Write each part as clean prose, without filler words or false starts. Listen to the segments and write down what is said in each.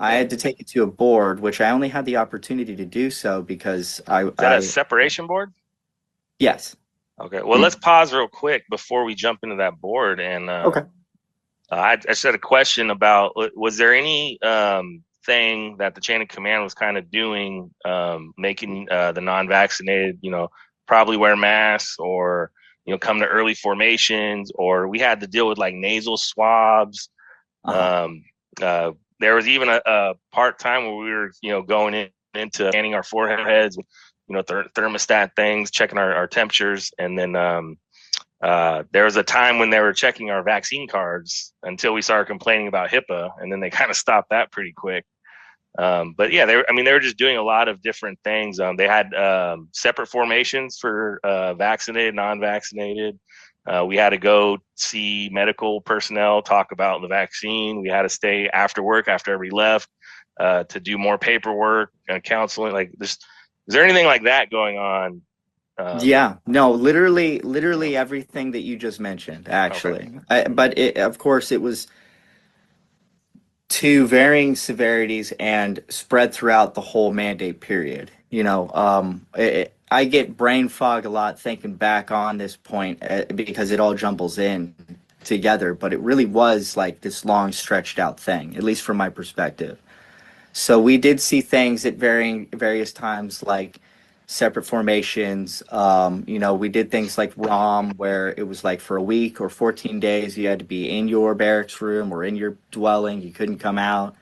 I had to take it to a board, which I only had the opportunity to do so because Is that a separation board? yes. Okay. Well, let's pause real quick before we jump into that board. And Okay. I said a question about, was there any thing that the chain of command was kind of doing, making the non-vaccinated, probably wear masks, or come to early formations, or we had to deal with like nasal swabs. Um, there was even a part time where we were going into scanning our foreheads, thermostat things, checking our temperatures, and then there was a time when they were checking our vaccine cards until we started complaining about HIPAA, and then they kind of stopped that pretty quick. But yeah, they were just doing a lot of different things. They had separate formations for vaccinated, non-vaccinated. We had to go see medical personnel, talk about the vaccine. We had to stay after work after every left to do more paperwork and counseling. Like this, is there anything like that going on? Yeah, no, literally everything that you just mentioned, actually. But of course, it was to varying severities and spread throughout the whole mandate period. I get brain fog a lot thinking back on this point because it all jumbles in together, but it really was like this long stretched out thing, at least from my perspective. So we did see things at varying various times, like separate formations. We did things like ROM, where it was like for a week or 14 days, you had to be in your barracks room or in your dwelling. You couldn't come out.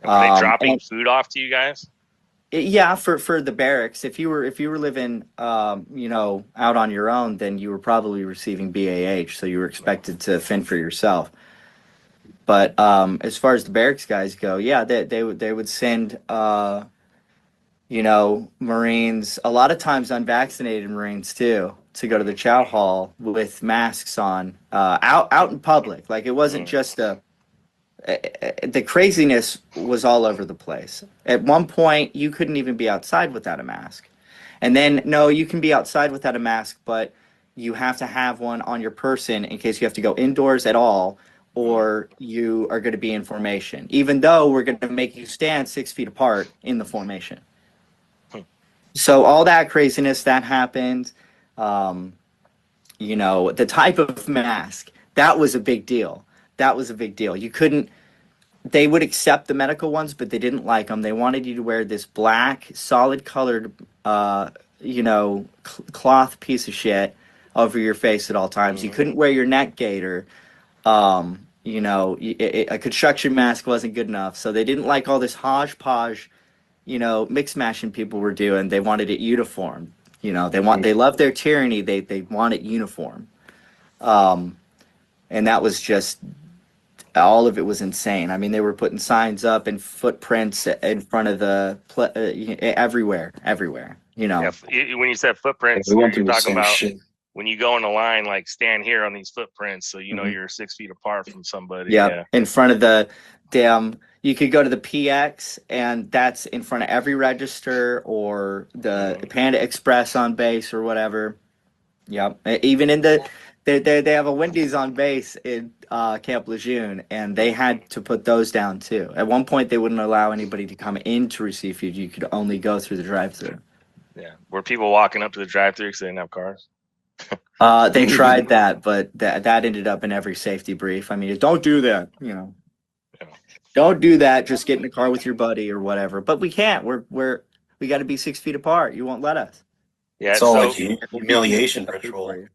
And were they dropping And food off to you guys? yeah, for the barracks, if you were living, out on your own, then you were probably receiving BAH, so you were expected to fend for yourself. But as far as the barracks guys go, yeah, they would send Marines, a lot of times unvaccinated Marines too, to go to the chow hall with masks on, out in public. Like it wasn't just the craziness was all over the place. At one point, you couldn't even be outside without a mask. And then, no, you can be outside without a mask, but you have to have one on your person in case you have to go indoors at all, or you are going to be in formation, even though we're going to make you stand 6 feet apart in the formation. So all that craziness that happened, the type of mask, that was a big deal. That was a big deal. You couldn't, they would accept the medical ones, but they didn't like them. They wanted you to wear this black, solid colored, cloth piece of shit over your face at all times. You couldn't wear your neck gaiter. A construction mask wasn't good enough. So they didn't like all this hodgepodge, mix mashing people were doing. They wanted it uniform. They love their tyranny. They want it uniform. And that was just, all of it was insane. I mean, they were putting signs up and footprints in front of everywhere. Yeah, when you said footprints, We went you're through the talking same about shit. when you go in the line, like stand here on these footprints, so you're 6 feet apart from somebody. Yeah, Yeah. in front of the damn. You could go to the PX, and that's in front of every register, or the Panda Express on base or whatever. Yep. Even in they have a Wendy's on base in Camp Lejeune, and they had to put those down too. At one point, they wouldn't allow anybody to come in to receive food. You could only go through the drive-through. Yeah. Were people walking up to the drive-through because they didn't have cars? They tried that, but that ended up in every safety brief. I mean, don't do that. Yeah. Don't do that. Just get in the car with your buddy or whatever. But we can't. We got to be 6 feet apart. You won't let us. Yeah. It's all So like humiliation ritual.